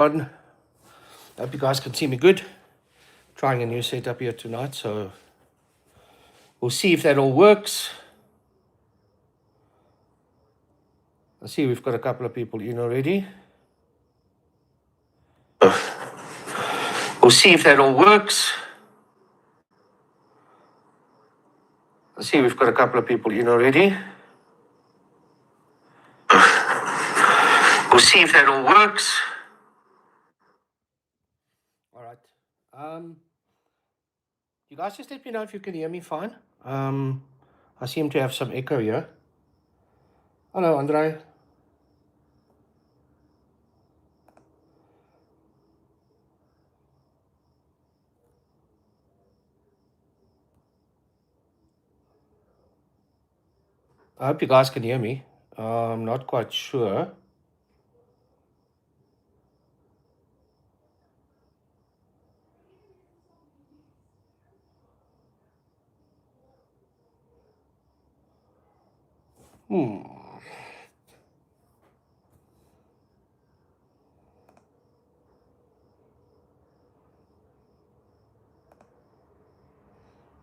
on. Hope you guys can see me good. Trying a new setup here tonight, so we'll see if that all works. I see we've got a couple of people in already. We'll see if that all works. I see we've got a couple of people in already. We'll see if that all works. All right. You guys just let me know if you can hear me fine. I seem to have some echo here. Hello, Andre. I hope you guys can hear me. I'm not quite sure.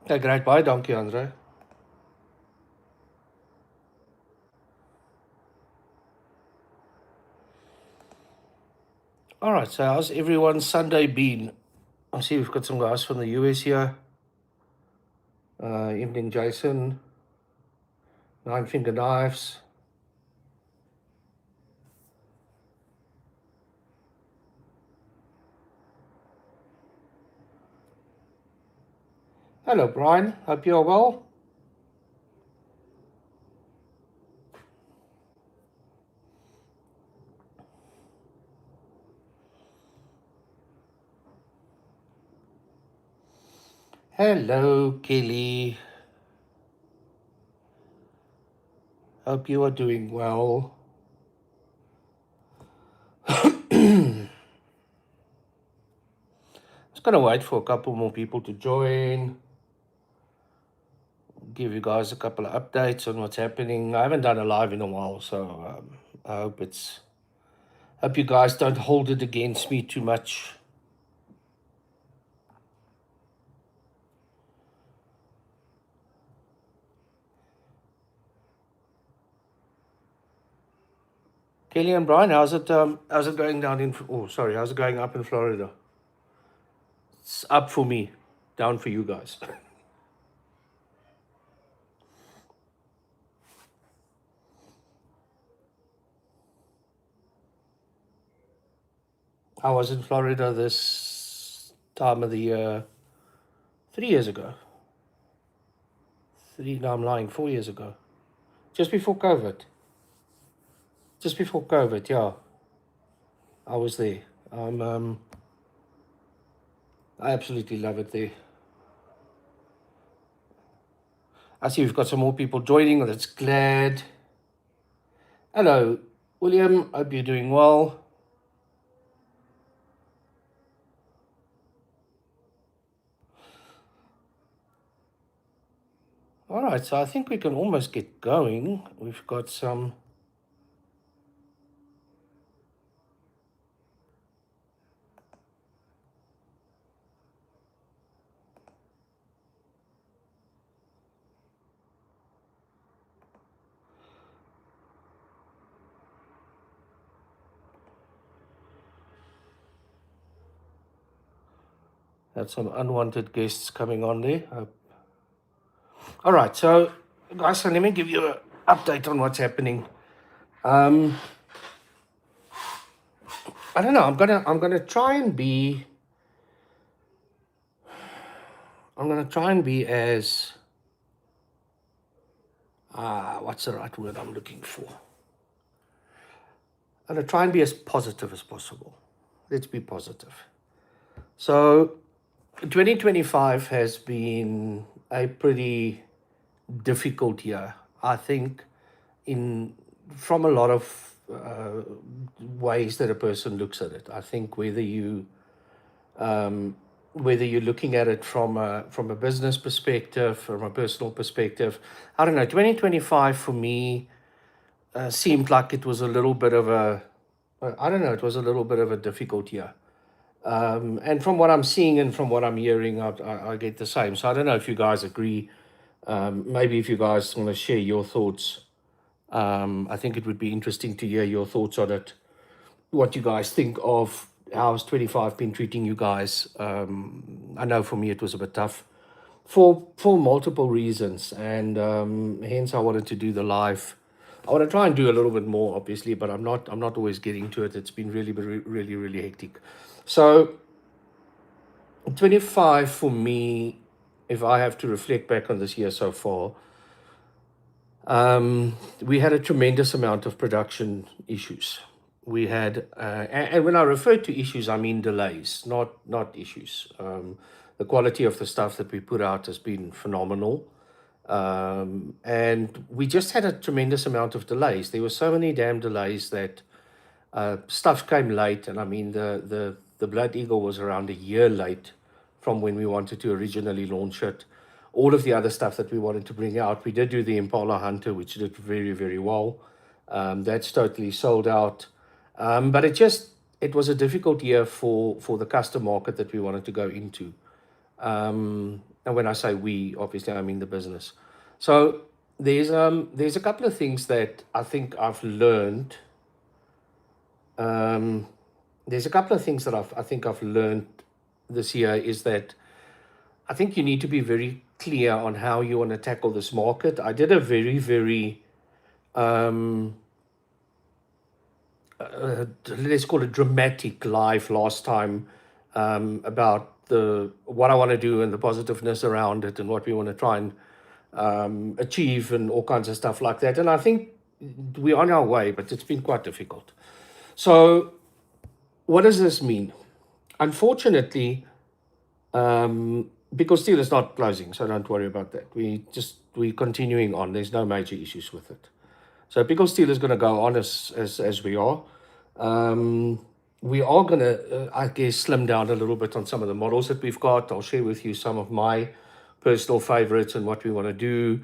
Okay, great. Bye, donkey, Andre. All right, so how's everyone's Sunday been? I see we've got some guys from the US here. Evening, Jason. Nine Finger Knives. Hello, Brian. Hope you're well. Hello, Kelly. Hope you are doing well. Just gonna wait for a couple more people to join. Give you guys a couple of updates on what's happening. I haven't done a live in a while, so I hope you guys don't hold it against me too much. Kelly and Brian, how's it going down in? Oh, sorry, how's it going up in Florida? It's up for me, down for you guys. I was in Florida this time of the year 3 years ago. No, I'm lying, 4 years ago. Just before COVID. Yeah. I was there. I absolutely love it there. I see we've got some more people joining. That's glad. Hello, William. Hope you're doing well. All right, so I think we can almost get going. We've got some. Had some unwanted guests coming on there. All right, so guys, so let me give you an update on what's happening. I don't know. I'm gonna try and be. I'm gonna try and be as. What's the right word I'm looking for? I'm gonna try and be as positive as possible. Let's be positive. So, 2025 has been a pretty difficult year, I think, from a lot of ways that a person looks at it. I think whether you're looking at it from a business perspective, from a personal perspective, I don't know. 2025 for me seemed like it was a little bit of a I don't know, it was a little bit of a difficult year. And from what I'm seeing and from what I'm hearing, I get the same. So I don't know if you guys agree. Maybe if you guys want to share your thoughts, I think it would be interesting to hear your thoughts on it. What you guys think of how's 25 been treating you guys. I know for me it was a bit tough for multiple reasons, and hence I wanted to do the live. I want to try and do a little bit more, obviously, but I'm not always getting to it. It's been really hectic. So 25 for me, if I have to reflect back on this year so far, we had a tremendous amount of production issues. We had, and when I refer to issues, I mean delays, not issues. The quality of the stuff that we put out has been phenomenal, and we just had a tremendous amount of delays. There were so many damn delays that stuff came late, and I mean the Blood Eagle was around a year late from when we wanted to originally launch it. All of the other stuff that we wanted to bring out, we did do the Impala Hunter, which did very well. That's totally sold out. But it was a difficult year for the custom market that we wanted to go into. And when I say we, obviously I mean the business. So there's a couple of things that I think I've learned. There's a couple of things that I think I've learned this year is that I think you need to be very clear on how you want to tackle this market. I did a very, let's call it dramatic live last time, about the what I want to do and the positiveness around it and what we want to try and achieve and all kinds of stuff like that. And I think we're on our way, but it's been quite difficult. So what does this mean? Unfortunately, because steel is not closing, so don't worry about that. We're continuing on. There's no major issues with it. So Pickle Steel is going to go on as we are. We are going to, I guess, slim down a little bit on some of the models that we've got. I'll share with you some of my personal favorites and what we want to do.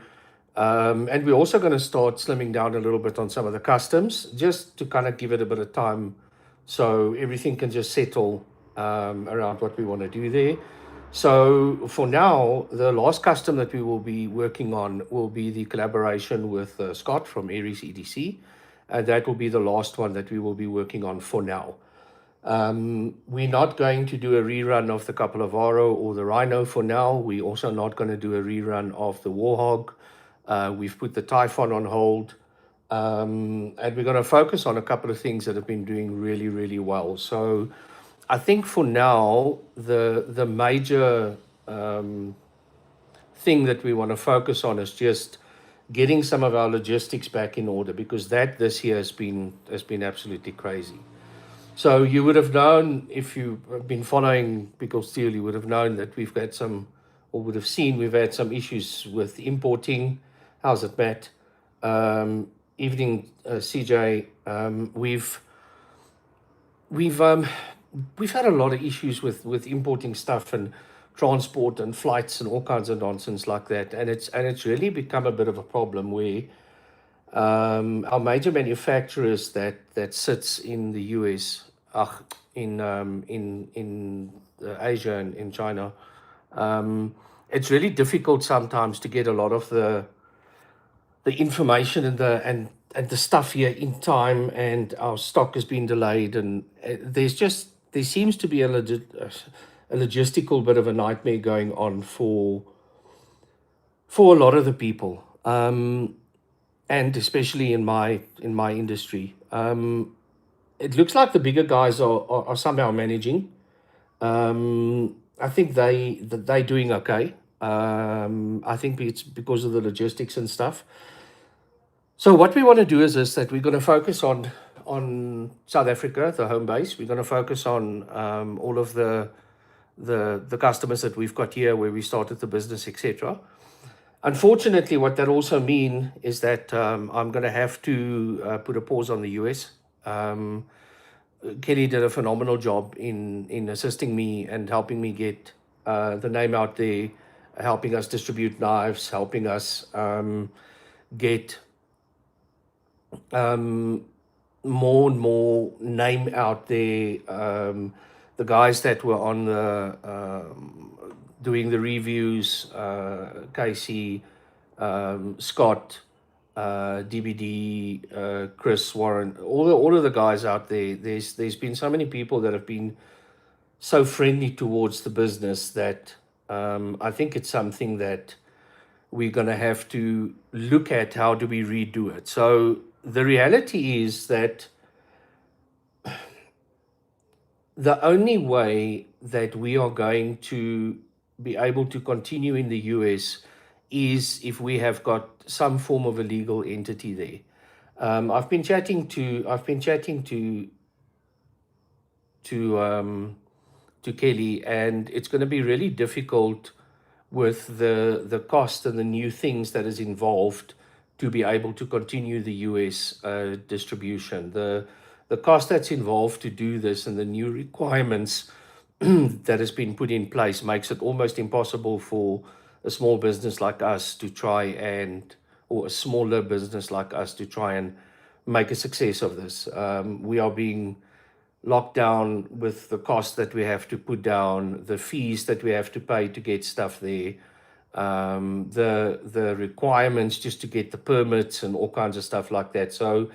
And we're also going to start slimming down a little bit on some of the customs, just to kind of give it a bit of time so everything can just settle around what we want to do there. So for now, the last custom that we will be working on will be the collaboration with Scott from Aries EDC. And that will be the last one that we will be working on for now. We're not going to do a rerun of the Capolavaro or the Rhino for now. We're also not going to do a rerun of the Warhog. We've put the Typhon on hold. And we're going to focus on a couple of things that have been doing really well. So I think for now, the major thing that we want to focus on is just getting some of our logistics back in order, because that this year has been absolutely crazy. So you would have known, if you've been following Pickle Steel, you would have known that we've had some, or would have seen we've had some issues with importing. How's it, Matt? Evening, CJ. We've had a lot of issues with importing stuff and transport and flights and all kinds of nonsense like that, and it's really become a bit of a problem where our major manufacturers that sits in the US, in Asia and in China, it's really difficult sometimes to get a lot of the information and the stuff here in time, and our stock has been delayed, and there seems to be a logistical bit of a nightmare going on for a lot of the people, and especially in my industry. It looks like the bigger guys are somehow managing. I think they're doing okay. I think it's because of the logistics and stuff. So what we want to do is that we're going to focus on South Africa, the home base. We're going to focus on all of the customers that we've got here, where we started the business, etc. Unfortunately, what that also means is that I'm going to have to put a pause on the US. Kelly did a phenomenal job in assisting me and helping me get the name out there, helping us distribute knives, helping us get more and more name out there. The guys that were on the doing the reviews, Casey, Scott, DBD, Chris Warren, all of the guys out there. There's been so many people that have been so friendly towards the business that I think it's something that we're going to have to look at. How do we redo it? So the reality is that the only way that we are going to be able to continue in the US is if we have got some form of a legal entity there. I've been chatting to Kelly, and it's going to be really difficult with the cost and the new things that is involved to be able to continue the US distribution. The cost that's involved to do this and the new requirements that has been put in place makes it almost impossible for a small business like us to try and, or a smaller business like us to try and make a success of this. We are being locked down with the cost that we have to put down, the fees that we have to pay to get stuff there, the requirements just to get the permits and all kinds of stuff like that. So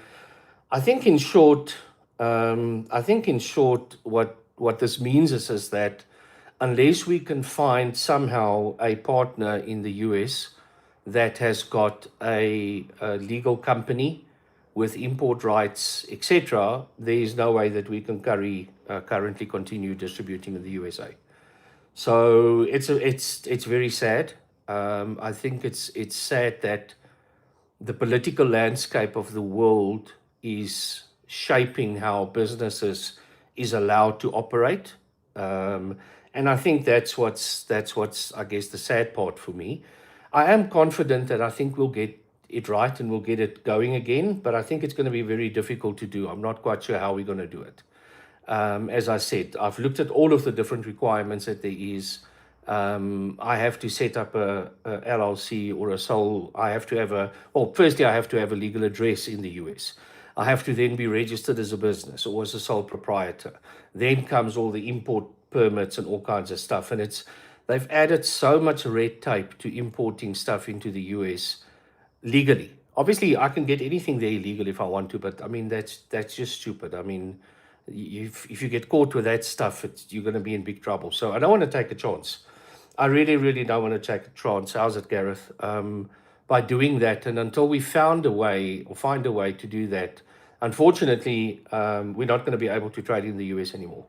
I think in short, what this means is that unless we can find somehow a partner in the US that has got a legal company with import rights, etc., there is no way that we can currently continue distributing in the USA. So it's very sad. I think it's sad that the political landscape of the world is shaping how businesses is allowed to operate. And I think that's what's I guess the sad part for me. I am confident that I think we'll get it right and we'll get it going again, but I think it's going to be very difficult to do. I'm not quite sure how we're going to do it. As I said, I've looked at all of the different requirements that there is. I have to set up a LLC or a sole. I have to have firstly, I have to have a legal address in the US. I have to then be registered as a business or as a sole proprietor. Then comes all the import permits and all kinds of stuff. And they've added so much red tape to importing stuff into the US legally. Obviously, I can get anything there illegal if I want to, but I mean that's just stupid. I mean, if you get caught with that stuff, you're going to be in big trouble. So I don't want to take a chance. I really, really don't want to take a chance. How's it, Gareth? By doing that, and until we find a way to do that, unfortunately, we're not going to be able to trade in the US anymore.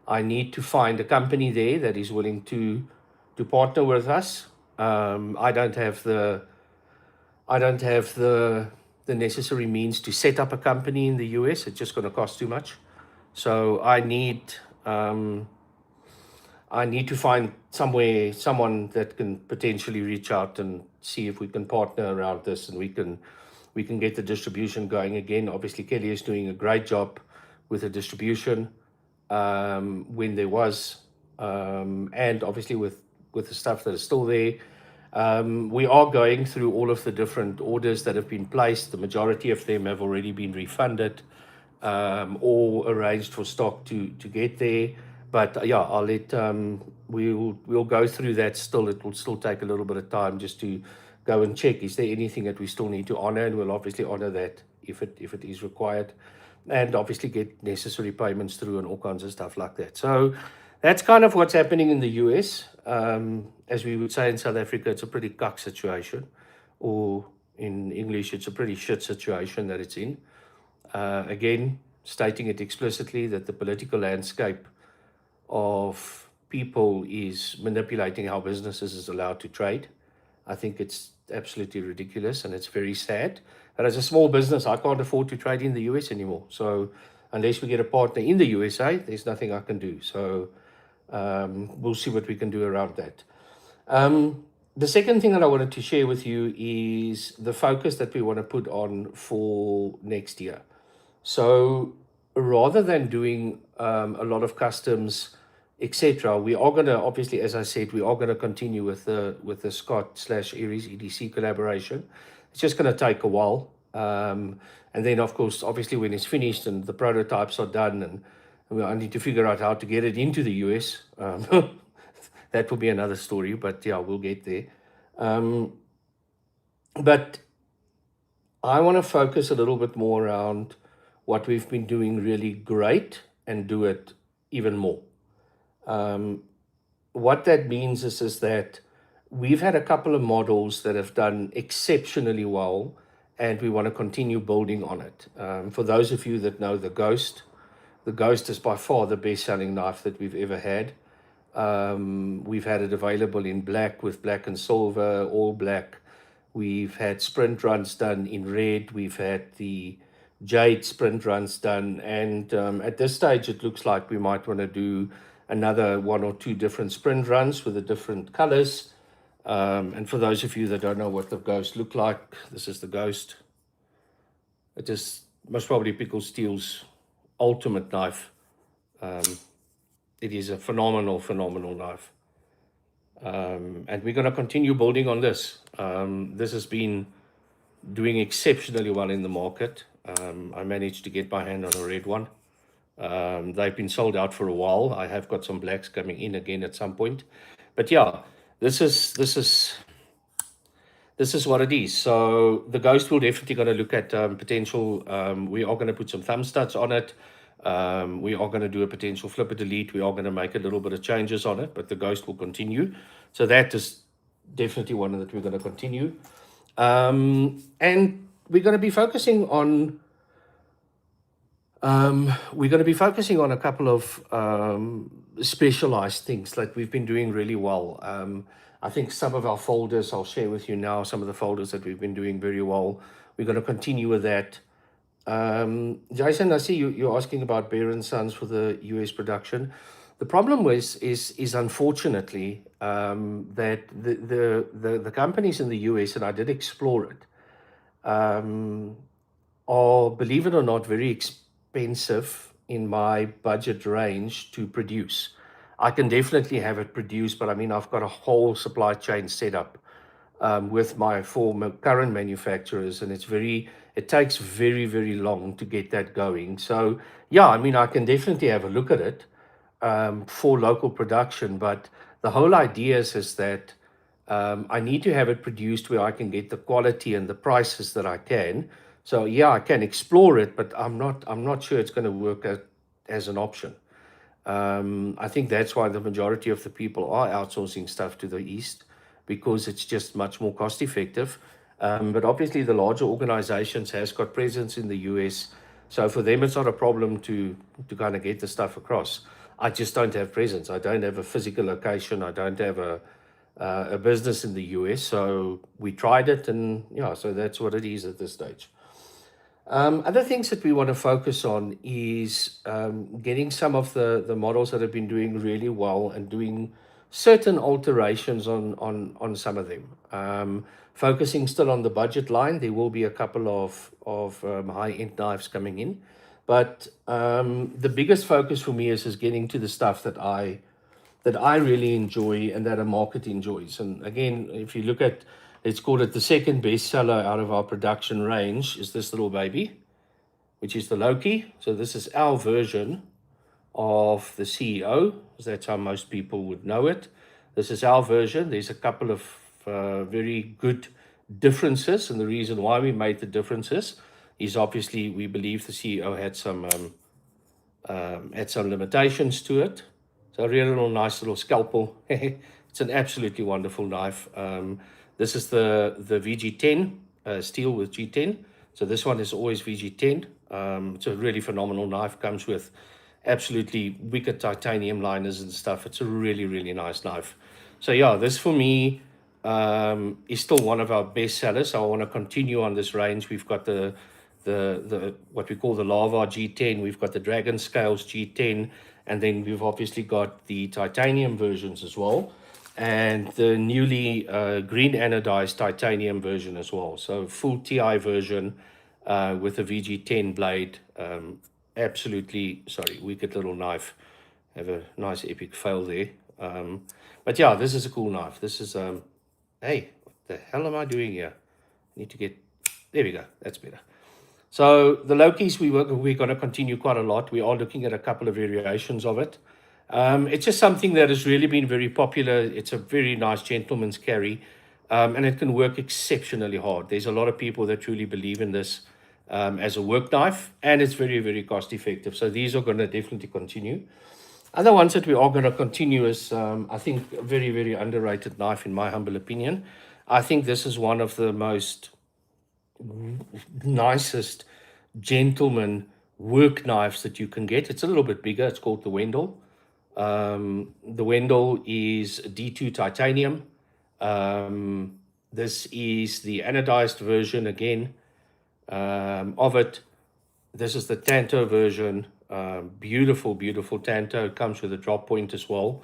I need to find a company there that is willing to partner with us. I don't have the necessary means to set up a company in the US. It's just going to cost too much. So I need to find someone that can potentially reach out and see if we can partner around this and we can get the distribution going again. Obviously, Kelly is doing a great job with the distribution when there was, and obviously with the stuff that is still there. We are going through all of the different orders that have been placed. The majority of them have already been refunded or arranged for stock to get there. But yeah, I'll let we'll go through that still. It will still take a little bit of time just to go and check, is there anything that we still need to honor, and we'll obviously honor that if it is required, and obviously get necessary payments through and all kinds of stuff like that. So that's kind of what's happening in the US. As we would say in South Africa, it's a pretty cuck situation, or in English, it's a pretty shit situation that it's in. Again, stating it explicitly that the political landscape of people is manipulating how businesses is allowed to trade. I think it's absolutely ridiculous and it's very sad. But as a small business, I can't afford to trade in the US anymore. So unless we get a partner in the USA, there's nothing I can do. So we'll see what we can do around that. The second thing that I wanted to share with you is the focus that we want to put on for next year. So rather than doing a lot of customs, etc., we are going to, obviously, as I said, we are going to continue with the Scott / Aries EDC collaboration. It's just going to take a while. And then, of course, obviously, when it's finished and the prototypes are done, and I need to figure out how to get it into the US. That will be another story, but yeah, we'll get there. But I want to focus a little bit more around what we've been doing really great and do it even more. What that means is that we've had a couple of models that have done exceptionally well, and we want to continue building on it. For those of you that know the Ghost is by far the best-selling knife that we've ever had. We've had it available in black with black and silver, all black. We've had sprint runs done in red. We've had the jade sprint runs done. And at this stage, it looks like we might want to do another 1 or 2 different sprint runs with the different colors. And for those of you that don't know what the Ghost look like, this is the Ghost. It is most probably Pickled Steel's ultimate knife. It is a phenomenal knife. And we're going to continue building on this. This has been doing exceptionally well in the market. I managed to get my hand on a red one. They've been sold out for a while. I have got some blacks coming in again at some point. But yeah, this is what it is. So the Ghost will definitely going to look at potential. We are going to put some thumb studs on it. We are going to do a potential flipper delete. We are going to make a little bit of changes on it, but the Ghost will continue. So that is definitely one that we're going to continue. And we're going to be focusing on a couple of specialized things that we've been doing really well. I think some of our folders, I'll share with you now, some of the folders that we've been doing very well. We're going to continue with that. Jason, I see you're asking about Bear & Sons for the US production. The problem is unfortunately that the companies in the US, and I did explore it, are, believe it or not, very expensive in my budget range to produce. I can definitely have it produced, but I mean, I've got a whole supply chain set up with my current manufacturers, and it takes very, very long to get that going. So yeah, I mean, I can definitely have a look at it for local production, but the whole idea is that I need to have it produced where I can get the quality and the prices that I can. So yeah, I can explore it, but I'm not sure it's going to work as an option. I think that's why the majority of the people are outsourcing stuff to the East, because it's just much more cost effective. But obviously the larger organizations has got presence in the US. So for them, it's not a problem to kind of get the stuff across. I just don't have presence. I don't have a physical location. I don't have a business in the US. So we tried it, and yeah, so that's what it is at this stage. Other things that we want to focus on is getting some of the models that have been doing really well and doing certain alterations on some of them. Focusing still on the budget line, there will be a couple of high-end knives coming in. But the biggest focus for me is getting to the stuff that I really enjoy and that a market enjoys. And again, if you look at, let's call it the second bestseller out of our production range, is this little baby, which is the Loki. So this is our version of the CEO, because that's how most people would know it. This is our version. There's a couple of very good differences, and the reason why we made the differences is obviously we believe the CEO had some limitations to it. So a really nice little scalpel. It's an absolutely wonderful knife. This is the VG10 steel with G10. So this one is always VG10. It's a really phenomenal knife. Comes with absolutely wicked titanium liners and stuff. It's a really nice knife. So yeah, this for me is still one of our best sellers. So I want to continue on this range. We've got the what we call the Lava G10. We've got the Dragon Scales G10, and then we've obviously got the titanium versions as well, and the newly green anodized titanium version as well. So full TI version with a VG10 blade. Absolutely, sorry, wicked little knife. Have a nice epic fail there. But yeah, this is a cool knife. This is hey, what the hell am I doing here? I need to get There we go. That's better. So the Lokis, we're going to continue quite a lot. We are looking at a couple of variations of it. It's just something that has really been very popular. It's a very nice gentleman's carry, and it can work exceptionally hard. There's a lot of people that truly believe in this as a work knife, and it's very, very cost effective. So these are going to definitely continue. Other ones that we are going to continue is, I think, a very, very underrated knife, in my humble opinion. I think this is one of the most nicest gentleman work knives that you can get. It's a little bit bigger. It's called the Wendell. The Wendell is D2 titanium. This is the anodized version again of it. This is the Tanto version. Beautiful, beautiful Tanto. It comes with a drop point as well.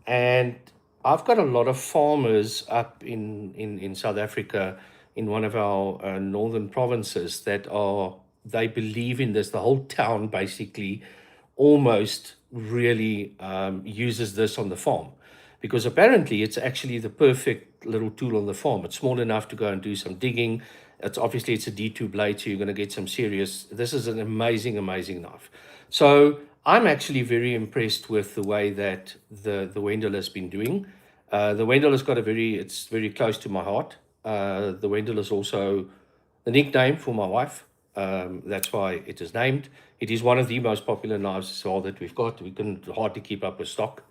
And I've got a lot of farmers up in South Africa, in one of our northern provinces, they believe in this. The whole town basically almost really uses this on the farm, because apparently it's actually the perfect little tool on the farm. It's small enough to go and do some digging. It's a D2 blade, so you're going to get some serious. This is an amazing, amazing knife. So I'm actually very impressed with the way that the Wendell has been doing. The Wendell has got it's very close to my heart. The Wendell is also the nickname for my wife. That's why it is named. It is one of the most popular knives as well that we've got. We can hardly keep up with stock,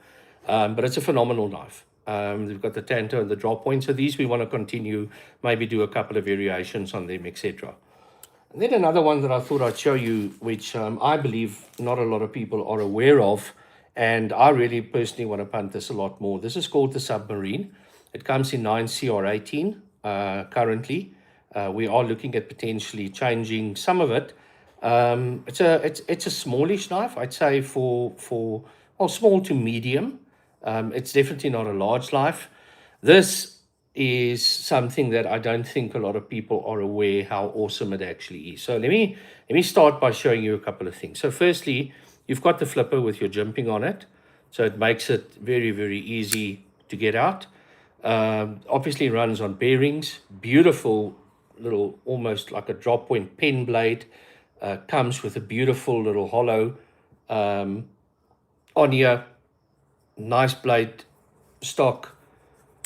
but it's a phenomenal knife. We've got the Tanto and the drop point. So these we want to continue, maybe do a couple of variations on them, etc. And then another one that I thought I'd show you, which I believe not a lot of people are aware of, and I really personally want to punt this a lot more. This is called the Submarine. It comes in 9CR18 currently. We are looking at potentially changing some of it. It's a smallish knife, I'd say, for small to medium. It's definitely not a large knife. This is something that I don't think a lot of people are aware how awesome it actually is. So let me start by showing you a couple of things. So firstly, you've got the flipper with your jimping on it, so it makes it very, very easy to get out. Obviously runs on bearings. Beautiful little, almost like a drop point pen blade. Comes with a beautiful little hollow on here. Nice blade stock,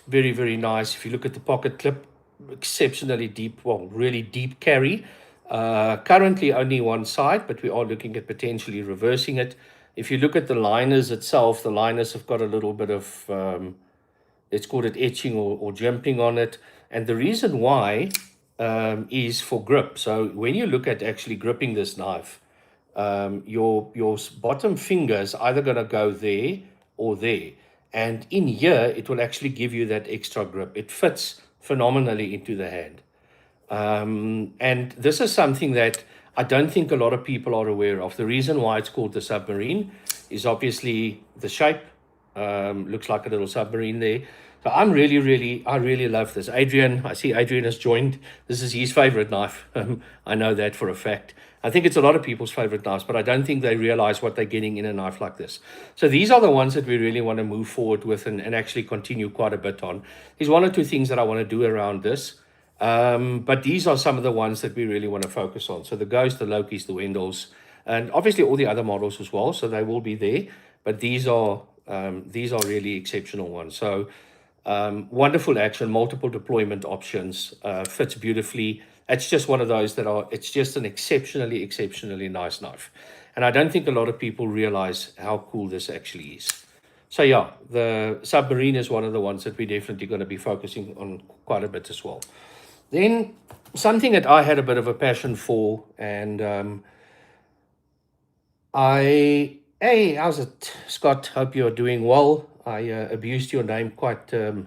very, very nice. If you look at the pocket clip, exceptionally deep, well, really deep carry. Currently only one side, but we are looking at potentially reversing it. If you look at the liners itself, the liners have got a little bit of, let's call it etching or jimping on it. And the reason why is for grip. So when you look at actually gripping this knife, your bottom finger is either going to go there or there, and in here it will actually give you that extra grip. It fits phenomenally into the hand, and this is something that I don't think a lot of people are aware of. The reason why it's called the Submarine is obviously the shape. Looks like a little submarine there. So I really love this. Adrian, I see Adrian has joined. This is his favorite knife. I know that for a fact. I think it's a lot of people's favorite knives, but I don't think they realize what they're getting in a knife like this. So these are the ones that we really want to move forward with and actually continue quite a bit on. There's one or two things that I want to do around this. But these are some of the ones that we really want to focus on. So the Ghost, the Lokis, the Wendells, and obviously all the other models as well. So they will be there. But these are really exceptional ones. So wonderful action, multiple deployment options, fits beautifully. It's just one of those it's just an exceptionally nice knife. And I don't think a lot of people realize how cool this actually is. So yeah, the Submarine is one of the ones that we're definitely going to be focusing on quite a bit as well. Then something that I had a bit of a passion for, and hey, how's it, Scott? Hope you're doing well. I abused your name quite a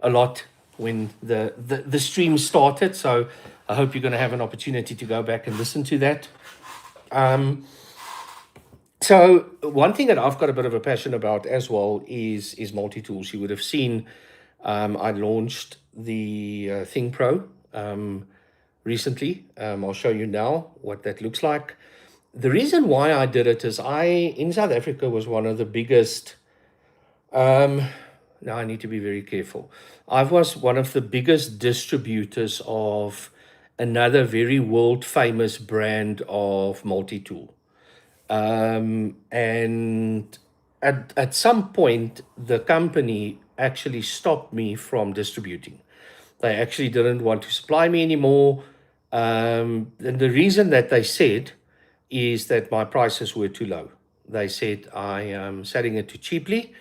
lot when the stream started, so I hope you're going to have an opportunity to go back and listen to that. So one thing that I've got a bit of a passion about as well is multi-tools. You would have seen I launched the Thing Pro recently. I'll show you now what that looks like. The reason why I did it is in South Africa, was one of the biggest, now I need to be very careful. I was one of the biggest distributors of another very world famous brand of multi-tool. And at some point, the company actually stopped me from distributing. They actually didn't want to supply me anymore. And the reason that they said is that my prices were too low. They said I am selling it too cheaply.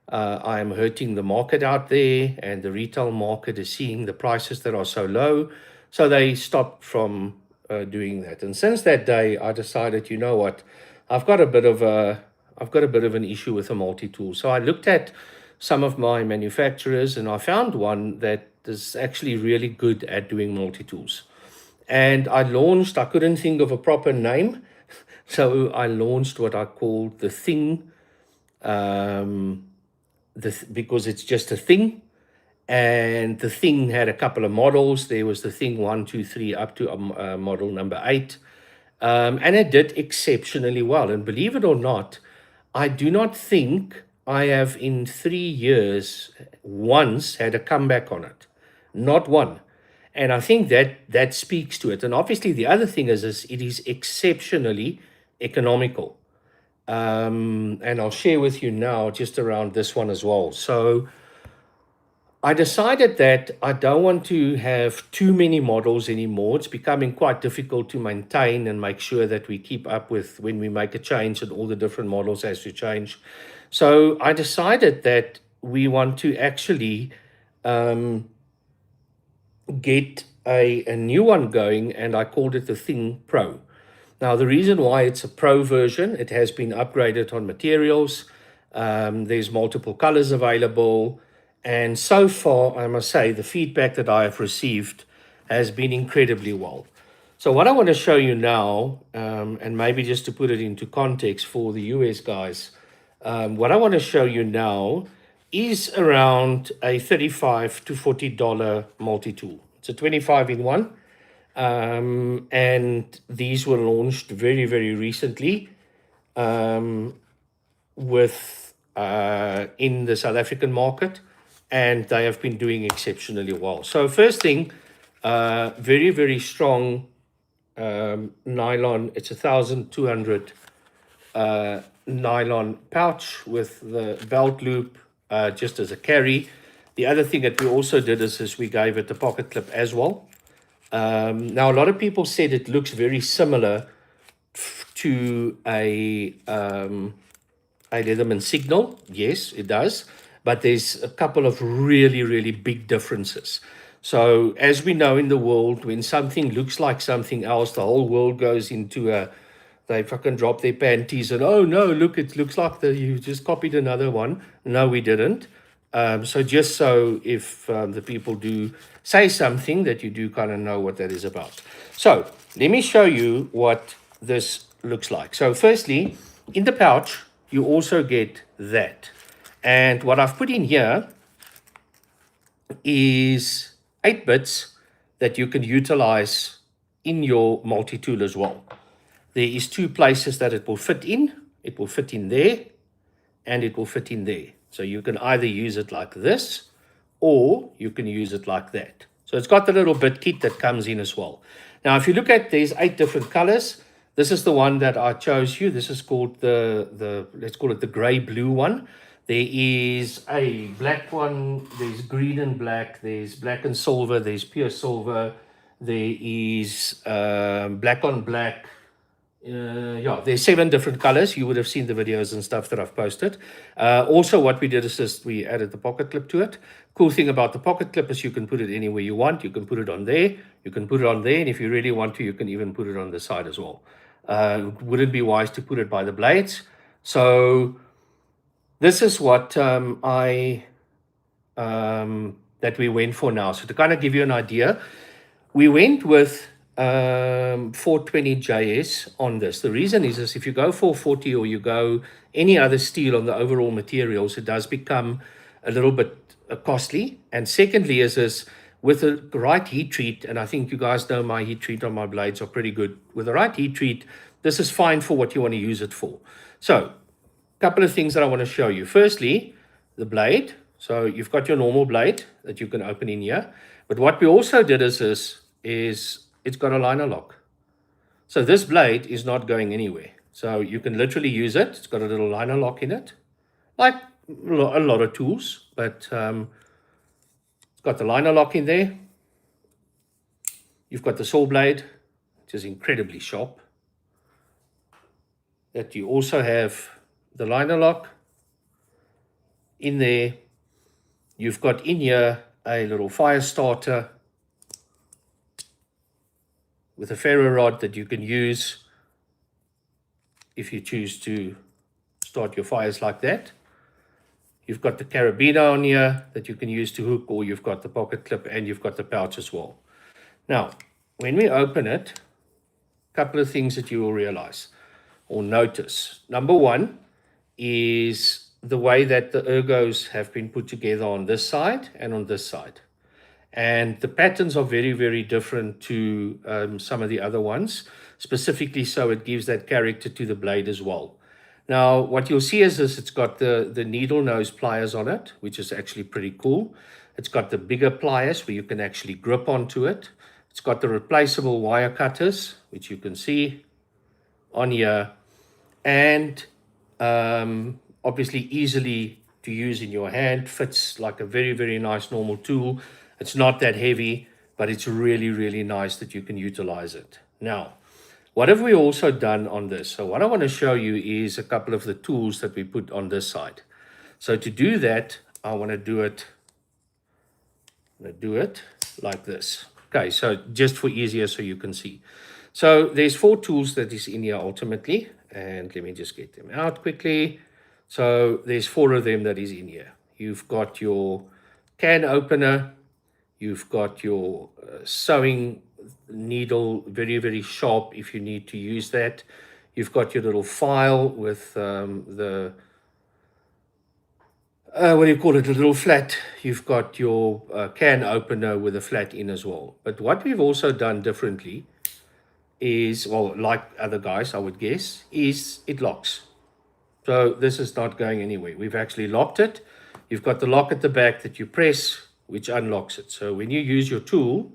I am hurting the market out there, and the retail market is seeing the prices that are so low. So they stopped from doing that. And since that day, I decided, you know what, I've got a bit of a I've got a bit of an issue with a multi-tool. So I looked at some of my manufacturers, and I found one that is actually really good at doing multi-tools. And I couldn't think of a proper name. So I launched what I called the Thing, um, because it's just a thing. And the Thing had a couple of models. There was the Thing 1, 2, 3, up to model number 8. And it did exceptionally well. And believe it or not, I do not think I have in 3 years once had a comeback on it. Not one. And I think that speaks to it. And obviously, the other thing is it is exceptionally economical. And I'll share with you now just around this one as well. So I decided that I don't want to have too many models anymore. It's becoming quite difficult to maintain and make sure that we keep up with when we make a change and all the different models has to change. So I decided that we want to actually get a new one going, and I called it the Thing Pro. Now, the reason why it's a Pro version, it has been upgraded on materials. There's multiple colors available. And so far, I must say, the feedback that I have received has been incredibly well. So what I want to show you now, and maybe just to put it into context for the US guys, what I want to show you now is around a $35 to $40 multi-tool. It's a 25 in one. And these were launched very, very recently with in the South African market, and they have been doing exceptionally well. So first thing, very, very strong nylon. It's 1,200 nylon pouch with the belt loop just as a carry. The other thing that we also did is we gave it a pocket clip as well. Now, a lot of people said it looks very similar to a Leatherman Signal. Yes, it does. But there's a couple of really, really big differences. So as we know in the world, when something looks like something else, the whole world goes into they fucking drop their panties and, oh no, look, it looks like you just copied another one. No, we didn't. So just so if the people do say something, that you do kind of know what that is about. So let me show you what this looks like. So firstly, in the pouch, you also get that. And what I've put in here is 8 bits that you can utilize in your multi-tool as well. There is 2 places that it will fit in. It will fit in there, and it will fit in there. So you can either use it like this, or you can use it like that. So it's got the little bit kit that comes in as well. Now, if you look at, there's 8 different colors. This is the one that I chose you. This is called let's call it the gray-blue one. There is a black one, there's green and black, there's black and silver, there's pure silver, there is black on black. Yeah, there's 7 different colors. You would have seen the videos and stuff that I've posted. Also, what we did is just we added the pocket clip to it. Cool thing about the pocket clip is you can put it anywhere you want. You can put it on there, you can put it on there, and if you really want to, you can even put it on the side as well. Would it be wise to put it by the blades? So this is what that we went for now. So to kind of give you an idea, we went with 420 JS on this. The reason is if you go 440 or you go any other steel on the overall materials, it does become a little bit costly. And secondly is with the right heat treat, and I think you guys know my heat treat on my blades are pretty good. With the right heat treat, this is fine for what you want to use it for. So couple of things that I want to show you. Firstly, the blade. So you've got your normal blade that you can open in here. But what we also did is it's got a liner lock. So this blade is not going anywhere. So you can literally use it. It's got a little liner lock in it, like a lot of tools, but it's got the liner lock in there. You've got the saw blade, which is incredibly sharp. That you also have the liner lock in there. You've got in here a little fire starter with a ferro rod that you can use if you choose to start your fires like that. You've got the carabiner on here that you can use to hook, or you've got the pocket clip, and you've got the pouch as well. Now, when we open it, a couple of things that you will realize or notice. Number one is the way that the ergos have been put together on this side and on this side. And the patterns are very, very different to some of the other ones, specifically so it gives that character to the blade as well. Now, what you'll see is this, it's got the needle nose pliers on it, which is actually pretty cool. It's got the bigger pliers where you can actually grip onto it. It's got the replaceable wire cutters, which you can see on here, and obviously easily to use in your hand. Fits like a very, very nice normal tool. It's not that heavy, but it's really, really nice that you can utilize it. Now, what have we also done on this? So what I want to show you is a couple of the tools that we put on this side. So to do that, I want to do it like this. Okay, so just for easier so you can see. So there's 4 tools that is in here ultimately, and let me just get them out quickly. So there's 4 of them that is in here. You've got your can opener, you've got your sewing needle, very, very sharp if you need to use that. You've got your little file with the what do you call it, a little flat. You've got your can opener with a flat in as well. But what we've also done differently is, well, like other guys, I would guess, is it locks. So this is not going anywhere. We've actually locked it. You've got the lock at the back that you press, which unlocks it. So when you use your tool,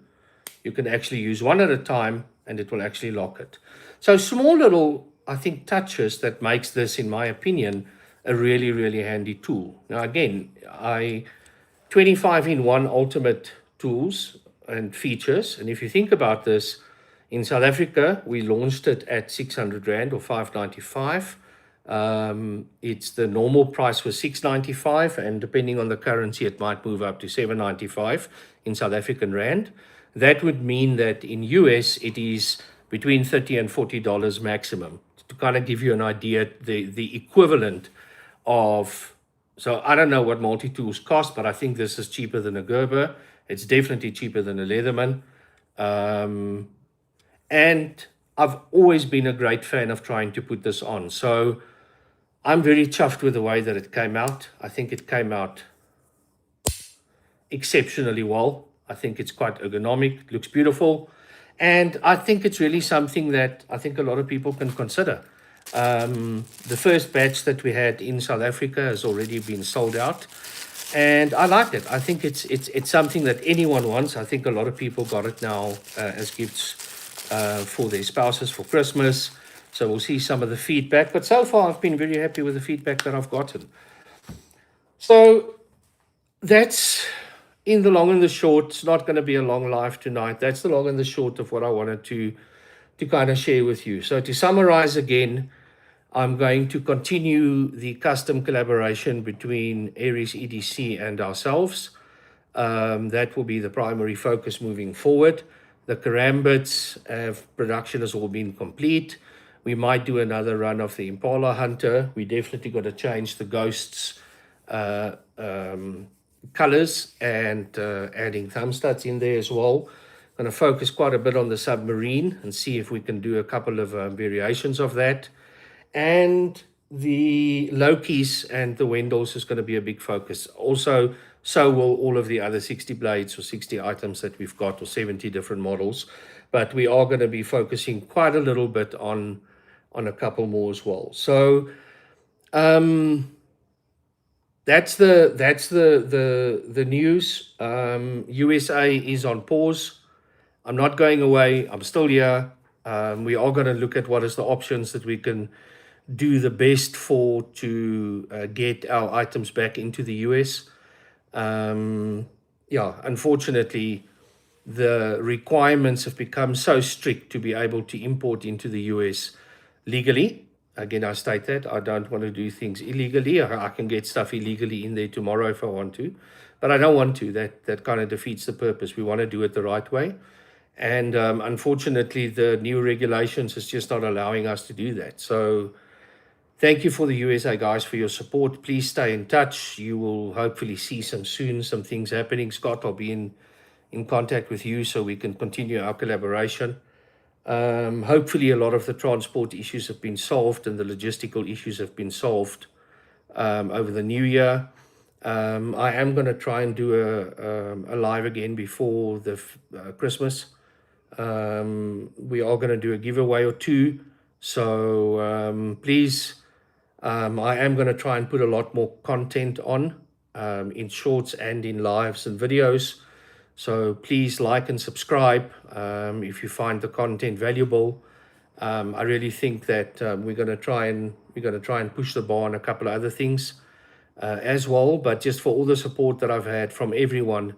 you can actually use one at a time and it will actually lock it. So small little, I think, touches that makes this, in my opinion, a really, really handy tool. Now, again, 25-in-1 ultimate tools and features. And if you think about this, in South Africa, we launched it at 600 Rand or 595. It's the normal price was 695, and depending on the currency, it might move up to 795 in South African Rand. That would mean that in US, it is between $30 and $40 maximum. To kind of give you an idea, the equivalent of, so I don't know what multi-tools cost, but I think this is cheaper than a Gerber. It's definitely cheaper than a Leatherman. And I've always been a great fan of trying to put this on. So I'm very chuffed with the way that it came out. I think it came out exceptionally well. I think it's quite ergonomic, it looks beautiful. And I think it's really something that I think a lot of people can consider. The first batch that we had in South Africa has already been sold out. And I like it. I think it's something that anyone wants. I think a lot of people got it now as gifts for their spouses for Christmas. So we'll see some of the feedback. But so far, I've been very happy with the feedback that I've gotten. So that's in the long and the short. It's not going to be a long live tonight. That's the long and the short of what I wanted to kind of share with you. So to summarize again, I'm going to continue the custom collaboration between Aries EDC and ourselves. That will be the primary focus moving forward. The Karambits production has all been complete. We might do another run of the Impala Hunter. We definitely got to change the Ghosts colors and adding thumb studs in there as well. Going to focus quite a bit on the Submarine and see if we can do a couple of variations of that. And the Lokis and the Wendells is going to be a big focus. Also, so will all of the other 60 blades or 60 items that we've got, or 70 different models. But we are going to be focusing quite a little bit on a couple more as well. So that's the news. USA is on pause I'm not going away. I'm still here. We are going to look at what is the options that we can do the best for to get our items back into the US. Yeah, unfortunately, the requirements have become so strict to be able to import into the US legally. Again, I state that I don't want to do things illegally. I can get stuff illegally in there tomorrow if I want to, but I don't want to. That kind of defeats the purpose. We want to do it the right way. And unfortunately, the new regulations is just not allowing us to do that. So thank you for the USA guys for your support. Please stay in touch. You will hopefully see some things happening. Scott, I'll be in contact with you so we can continue our collaboration. Hopefully a lot of the transport issues have been solved and the logistical issues have been solved over the new year. I am going to try and do a live again before the Christmas. We are going to do a giveaway or two. So please, I am going to try and put a lot more content on in shorts and in lives and videos. So please like and subscribe if you find the content valuable. I really think that we're going to try and push the bar on a couple of other things as well. But just for all the support that I've had from everyone,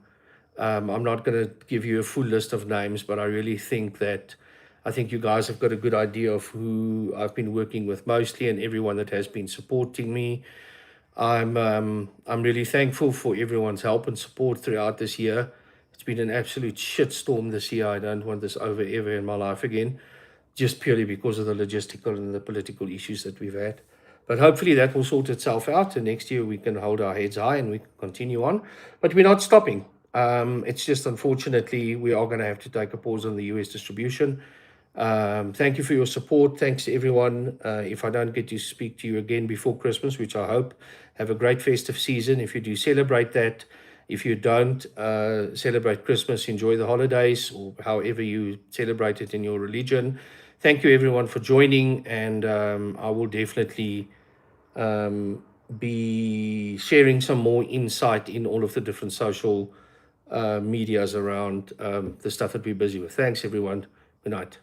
I'm not going to give you a full list of names, but I really think that I think you guys have got a good idea of who I've been working with mostly, and everyone that has been supporting me. I'm really thankful for everyone's help and support throughout this year. It's been an absolute shitstorm this year. I don't want this over ever in my life again, just purely because of the logistical and the political issues that we've had. But hopefully that will sort itself out, and next year we can hold our heads high and we can continue on. But we're not stopping. It's just unfortunately we are going to have to take a pause on the US distribution. Thank you for your support. Thanks to everyone. If I don't get to speak to you again before Christmas, which I hope, have a great festive season. If you do celebrate that, if you don't celebrate Christmas, enjoy the holidays or however you celebrate it in your religion. Thank you everyone for joining, and I will definitely be sharing some more insight in all of the different social medias around the stuff that we're busy with. Thanks everyone. Good night.